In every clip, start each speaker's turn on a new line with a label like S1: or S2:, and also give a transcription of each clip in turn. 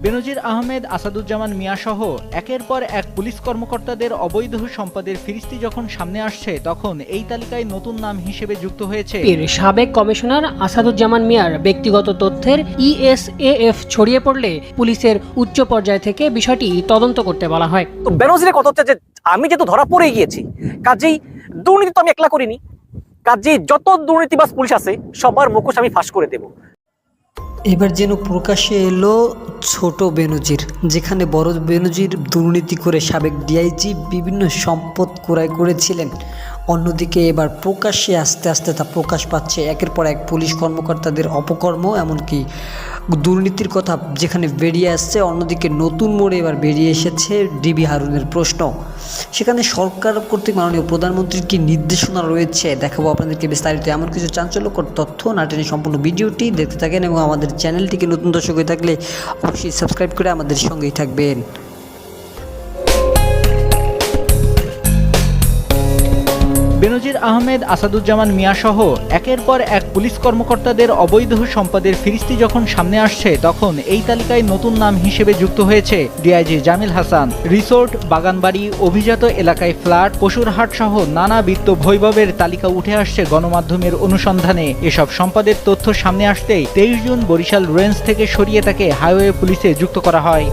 S1: বেনজির আহমেদ, আসাদুজ্জামান মিয়া সহ একের পর এক পুলিশ কর্মকর্তাদের অবৈধ সম্পদের ফিরিস্তি যখন সামনে আসছে, তখন এই তালিকায় নতুন নাম হিসেবে যুক্ত হয়েছে
S2: সাবেক কমিশনার আসাদুজ্জামান মিয়ার ব্যক্তিগত তথ্যের ESAF ছড়িয়ে পড়লে পুলিশের উচ্চ পর্যায় থেকে বিষয়টি তদন্ত করতে বলা হয়।
S3: তো বেনজিরের কথা হচ্ছে যে আমি যেহেতু ধরা পড়ে গিয়েছি, কাজেই দুর্নীতি তো আমি একলা করিনি, কাজেই যত দুর্নীতিবাজ পুলিশ আছে সবার মুখোশ আমি ফাঁস করে দেব।
S4: এবার যেন প্রকাশ্যে এলো ছোট বেনজির, যেখানে বড় বেনজির দুর্নীতি করে সাবেক ডিআইজি বিভিন্ন সম্পদ ক্রয় করেছিলেন। অন্যদিকে এবার প্রকাশ্যে আস্তে আস্তে তা প্রকাশ পাচ্ছে একের পর এক পুলিশ কর্মকর্তাদের অপকর্ম, এমনকি দুর্নীতির কথা যেখানে বেরিয়ে আসছে। অন্যদিকে নতুন মোড়ে এবার বেরিয়ে এসেছে ডিবি হারুনের প্রশ্ন। সেখানে সরকার কর্তৃক মাননীয় প্রধানমন্ত্রীর কি নির্দেশনা রয়েছে, দেখাবো আপনাদেরকে বিস্তারিত এমন কিছু চাঞ্চল্যকর তথ্য। না টেনে সম্পূর্ণ ভিডিওটি দেখতে থাকেন এবং আমাদের চ্যানেলটিকে নতুন দর্শক হয়ে থাকলে অবশ্যই সাবস্ক্রাইব করে আমাদের সঙ্গেই থাকবেন।
S1: বেনজির আহমেদ, আসাদুজ্জামান মিয়া সহ একের পর এক পুলিশ কর্মকর্তাদের অবৈধ সম্পদের ফিরিস্তি যখন সামনে আসছে, তখন এই তালিকায় নতুন নাম হিসেবে যুক্ত হয়েছে ডিআইজি জামিল হাসান। রিসোর্ট, বাগানবাড়ি, অভিজাত এলাকায় ফ্ল্যাট, পশুরহাট সহ নানা বিত্ত বৈভবের তালিকা উঠে আসছে গণমাধ্যমের অনুসন্ধানে। এসব সম্পদের তথ্য সামনে আসতেই 23 জুন বরিশাল রেঞ্জ থেকে সরিয়ে তাকে হাইওয়ে পুলিশে যুক্ত করা হয়।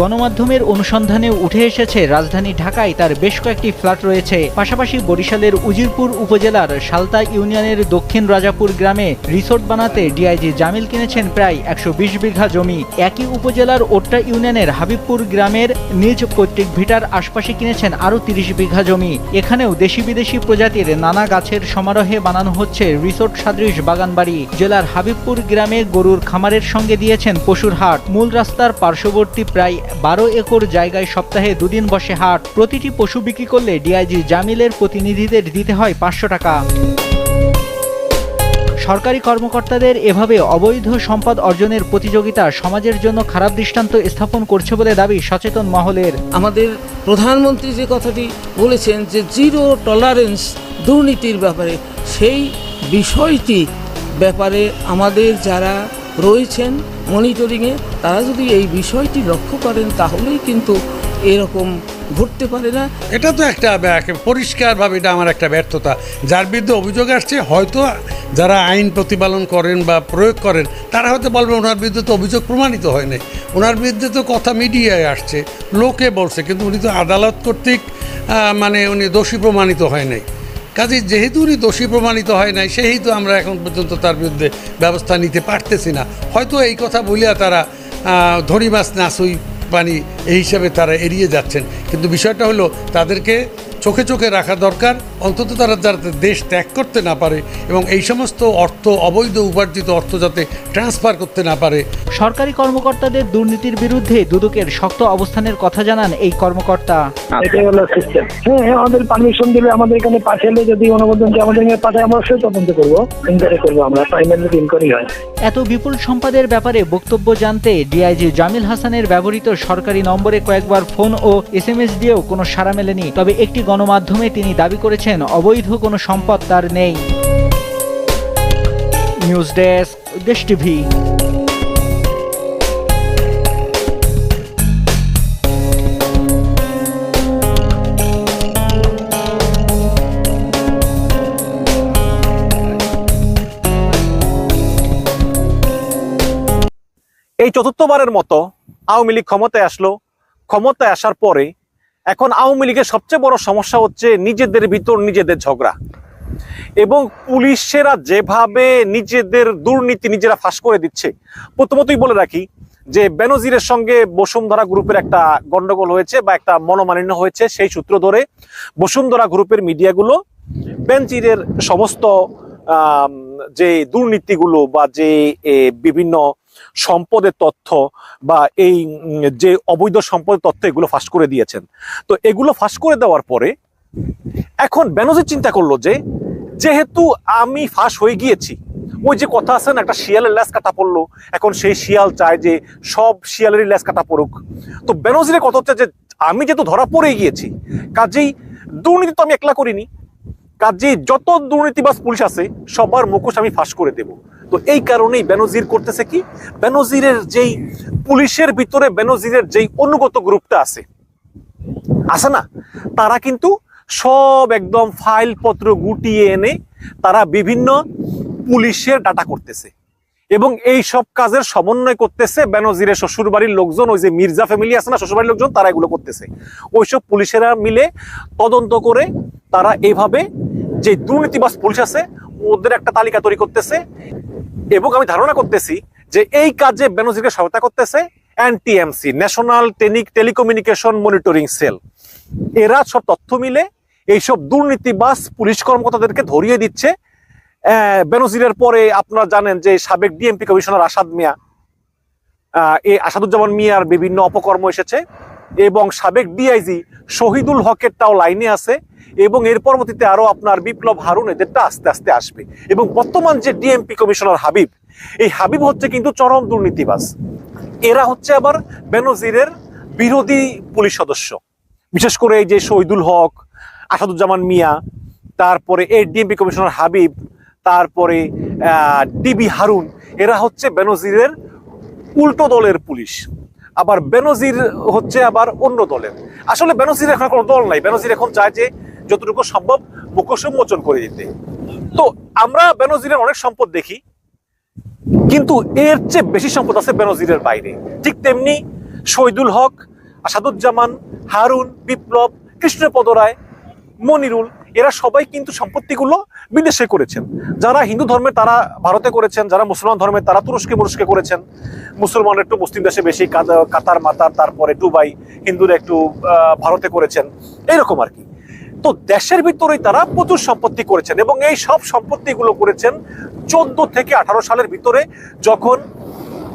S1: গণমাধ্যমের অনুসন্ধানে উঠে এসেছে রাজধানী ঢাকায় তার বেশ কয়েকটি ফ্ল্যাট রয়েছে। পাশাপাশি বরিশালের উজিরপুর উপজেলার সালতা ইউনিয়নের দক্ষিণ রাজাপুর গ্রামে রিসোর্ট বানাতে ডিআইজি জামিল কিনেছেন প্রায় 120 বিঘা জমি। একই উপজেলার ওট্টা ইউনিয়নের হাবিবপুর গ্রামের নিজ পৈতৃক ভিটার আশপাশে কিনেছেন আরও 30 বিঘা জমি। এখানেও দেশি বিদেশি প্রজাতির নানা গাছের সমারোহে বানানো হচ্ছে রিসোর্ট সাদৃশ বাগানবাড়ি। জেলার হাবিবপুর গ্রামে গরুর খামারের সঙ্গে দিয়েছেন পশুর হাট। মূল রাস্তার পার্শ্ববর্তী প্রায় 12 একর জায়গায় সপ্তাহে 2 দিন বসে হাট। প্রতিটি পশু বিক্রি করলে ডিআইজি জামিলের প্রতিনিধিদের দিতে হয় 500 টাকা। সরকারি কর্মকর্তাদের এভাবে অবৈধ সম্পদ অর্জনের প্রতিযোগিতা সমাজের জন্য খারাপ দৃষ্টান্ত স্থাপন করছে বলে দাবি সচেতন মহলের।
S5: আমাদের প্রধানমন্ত্রী যে কথাটি বলেছেন যে জিরো টলারেন্স দুর্নীতির ব্যাপারে, সেই বিষয়টি ব্যাপারে আমাদের যারা রয়েছেন মনিটরিংয়ে, তারা যদি এই বিষয়টি লক্ষ্য করেন তাহলেই কিন্তু এরকম ঘটতে পারে না।
S6: এটা তো একটা পরিষ্কারভাবে এটা আমার একটা ব্যর্থতা। যার বিরুদ্ধে অভিযোগ আসছে, হয়তো যারা আইন প্রতিপালন করেন বা প্রয়োগ করেন তারা হয়তো বলবেন ওনার বিরুদ্ধে তো অভিযোগ প্রমাণিত হয় নাই, ওনার বিরুদ্ধে তো কথা মিডিয়ায় আসছে, লোকে বলছে, কিন্তু উনি তো আদালত কর্তৃক উনি দোষী প্রমাণিত হয় নাই। কাজে যেহেতু উনি দোষী প্রমাণিত হয় নাই, সেহেতু আমরা এখন পর্যন্ত তার বিরুদ্ধে ব্যবস্থা নিতে পারতেছি না। হয়তো এই কথা বলিয়া তারা ধরি মাছ নাসুই পানি এই হিসাবে তারা এড়িয়ে যাচ্ছেন, কিন্তু বিষয়টা হলো তাদেরকে চোখে চোখে রাখা দরকার, অন্তত তারা যাতে দেশ ত্যাগ করতে না পারে এবং এই সমস্ত অর্থ, অবৈধ উপার্জিত অর্থ যাতে ট্রান্সফার করতে না পারে।
S1: সরকারি কর্মকর্তাদের দুর্নীতির বিরুদ্ধে দুদকের শক্ত অবস্থানের কথা জানান এই কর্মকর্তা।
S7: এটাই হলো সিস্টেম। হ্যাঁ, আমাদের পারমিশন দিলে, আমাদের এখানে পাঠালে, যদি অনুমোদন দিয়ে আমাদের এখানে পাঠায়, আমরা অবশ্যই তদন্ত করবো, ইনকোয়ারি করবো। আমরা প্রাইমারি ইনকোয়ারি হয়।
S1: এত বিপুল সম্পদের ব্যাপারে বক্তব্য জানতে ডিআইজি জামিল হাসানের ব্যবহৃত সরকারি নম্বরে কয়েকবার ফোন ও SMS দিয়েও কোনো সাড়া মেলেনি। তবে একটি গণমাধ্যমে তিনি দাবি করেছেন অবৈধ কোনো সম্পদ তার নেই। নিউজ ডেস্ক, দেশ টিভি।
S3: এই চতুর্থবারের মতো আওয়ামী লীগ ক্ষমতায় আসলো। ক্ষমতায় আসার পরে এখন আওয়ামী লীগের সবচেয়ে বড় সমস্যা হচ্ছে নিজেদের ভিতর নিজেদের ঝগড়া, এবং পুলিশেরা যেভাবে নিজেদের দুর্নীতি নিজেরা ফাঁস করে দিচ্ছে। প্রথমতই বলে রাখি যে বেনজিরের সঙ্গে বসুন্ধরা গ্রুপের একটা গন্ডগোল হয়েছে বা একটা মনোমালিন্য হয়েছে। সেই সূত্র ধরে বসুন্ধরা গ্রুপের মিডিয়াগুলো বেনজিরের সমস্ত যে দুর্নীতিগুলো বা যে বিভিন্ন সম্পদের তথ্য বা এই যে অবৈধ সম্পদের তথ্য, এগুলো ফাঁস করে দিয়েছেন। তো এগুলো ফাঁস করে দেওয়ার পরে এখন বেনজির চিন্তা করলো যে যেহেতু আমি ফাঁস হয়ে গিয়েছি, ওই যে কথা আছে না, একটা শিয়ালের ল্যাস কাটা পড়লো, এখন সেই শিয়াল চায় যে সব শিয়ালেরই ল্যাস কাটা পড়ুক। তো বেনজিরের কথা হচ্ছে যে আমি যেহেতু ধরা পড়ে গিয়েছি, কাজেই দুর্নীতি তো আমি একলা করিনি, কাজেই যত দুর্নীতিবাজ পুলিশ আছে সবার মুখোশ আমি ফাঁস করে দেব। তো এই কারণেই বেনজির করতেছে কি, বেনজিরের যেই পুলিশের ভিতরে বেনজিরের যেই অনুগত গ্রুপটা আছে না, তারা কিন্তু সব একদম ফাইল পত্র গুটিয়ে এনে তারা বিভিন্ন পুলিশের ডাটা করতেছে এবং এই সব কাজের সমন্বয় করতেছে বেনজিরের শ্বশুরবাড়ির লোকজন, ওই যে মির্জা ফ্যামিলি আছে না শ্বশুরবাড়ির লোকজন, তারা এগুলো করতেছে। ওইসব পুলিশেরা মিলে তদন্ত করে তারা এইভাবে যে দুর্নীতিবাজ পুলিশ আছে ওদের একটা তালিকা তৈরি করতেছে এবং আমি ধারণা করতেছি যে এই কাজে বেনজিরকে সহায়তা করতেছে NTMC, national telecommunication monitoring cell. এরা সব তথ্য মিলে এইসব দুর্নীতিবাজ পুলিশ কর্মকর্তাদেরকে ধরিয়ে দিচ্ছে। বেনজিরের পরে আপনারা জানেন যে সাবেক ডিএমপি কমিশনার আসাদুজ্জামান মিয়ার বিভিন্ন অপকর্ম এসেছে এবং সাবেক ডিআইজি শহীদুল হকেরটাও লাইনে আছে এবং এর পরবর্তীতে আরো আপনার বিপ্লব হারুন, এদেরটা আস্তে আস্তে আসবে। এবং বর্তমান যে ডিএমপি কমিশনার হাবিব, এই হাবিব হচ্ছে কিন্তু চরম দুর্নীতিবাজ। এরা হচ্ছে আবার বেনজিরের বিরোধী পুলিশ সদস্য, বিশেষ করে এই যে শহীদুল হক, আসাদুজ্জামান মিয়া, তারপরে এই ডিএমপি কমিশনার হাবিব, তারপরে ডিবি হারুন, এরা হচ্ছে বেনজিরের উল্টো দলের পুলিশ। আবার বেনজির হচ্ছে আবার অন্য দলের। আসলে বেনজির এখন কোনো দল নাই, বেনজির এখন চায় যে যতটুকু সম্ভব মুখোশ উন্মোচন করে দিতে। তো আমরা বেনজিরের অনেক সম্পদ দেখি, কিন্তু এর চেয়ে বেশি সম্পদ আছে বেনজিরের বাইরে। ঠিক তেমনি শহীদুল হক, আসাদুজ্জামান, হারুন, বিপ্লব, কৃষ্ণপদ রায়, মনিরুল, এরা সবাই কিন্তু সম্পত্তিগুলো বিদেশে করেছেন। যারা হিন্দু ধর্মের তারা ভারতে করেছেন, যারা মুসলমান ধর্মের তারা তুরস্কে করেছেন। মুসলমানের একটু মুসলিম দেশে বেশি, কাতার মাতার, তারপরে দুবাই, হিন্দুরা একটু ভারতে করেছেন, এইরকম আর কি। তো দেশের ভিতরেই তারা প্রচুর সম্পত্তি করেছেন এবং এই সব সম্পত্তিগুলো করেছেন 14 থেকে 18 সালের ভিতরে, যখন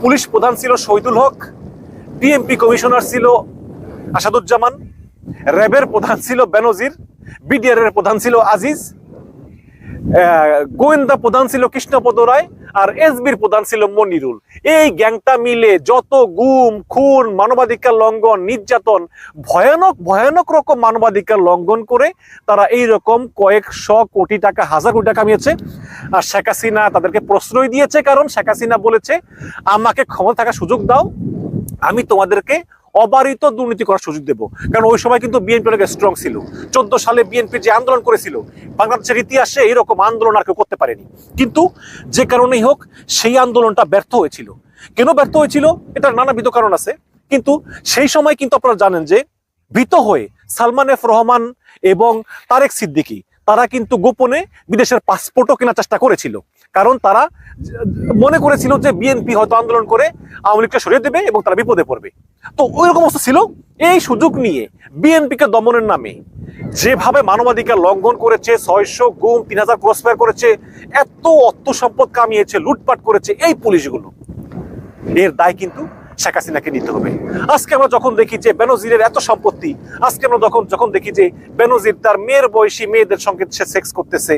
S3: পুলিশ প্রধান ছিল শহীদুল হক, ডিএমপি কমিশনার ছিল আসাদুজ্জামান, র্যাবের প্রধান ছিল বেনজির, বিডিআর এর প্রধান ছিল আজিজ, গোয়েন্দা প্রধান ছিল কৃষ্ণপদ রায়, আর এসবির প্রধান ছিল মনিরুল। এই গ্যাংটা মিলে যত গুম, খুন, মানবাধিকার লঙ্ঘন, নির্যাতন, ভয়ানক রকম মানবাধিকার লঙ্ঘন করে তারা এই রকম কয়েকশো কোটি টাকা, হাজার কোটি টাকা কামিয়েছে। আর শেখ হাসিনা তাদেরকে প্রশ্রয় দিয়েছে, কারণ শেখ হাসিনা বলেছে আমাকে ক্ষমতা থাকার সুযোগ দাও, আমি তোমাদেরকে অবারিত দুর্নীতি করার সুযোগ দেব। কারণ ওই সময় কিন্তু বিএনপি অনেক স্ট্রং ছিল। 14 সালে বিএনপি যে আন্দোলন করেছিল, বাংলাদেশের ইতিহাসে এইরকম আন্দোলন আর কেউ করতে পারেনি। কিন্তু যে কারণেই হোক সেই আন্দোলনটা ব্যর্থ হয়েছিল। কেন ব্যর্থ হয়েছিল এটার নানাবিধ কারণ আছে, কিন্তু সেই সময় কিন্তু আপনারা জানেন যে ভীত হয়ে সালমান এফ রহমান এবং তারেক সিদ্দিকী তারা কিন্তু গোপনে বিদেশের পাসপোর্টও কেনার চেষ্টা করেছিল, কারণ তারা মনে করেছিল যে বিএনপি হয়তো আন্দোলন করে আওয়ামী লীগকে সরিয়ে দেবে এবং তারা বিপদে পড়বে। তো ওই রকম অবস্থা ছিল। এই সুযোগ নিয়ে বিএনপিকে দমনের নামে যেভাবে মানবাধিকার লঙ্ঘন করেছে, 600 গুম, 3000 ক্রসফায়ার করেছে, এত অর্থ সম্পদ কামিয়েছে, লুটপাট করেছে এই পুলিশগুলো, এর দায় কিন্তু শেখ হাসিনাকে নিতে হবে। আজকে আমরা যখন দেখি যে বেনজিরের এত সম্পত্তি, আজকে আমরা যখন দেখি যে বেনজির তার মেয়ের বয়সী মেয়েদের সঙ্গে সে সেক্স করতেছে,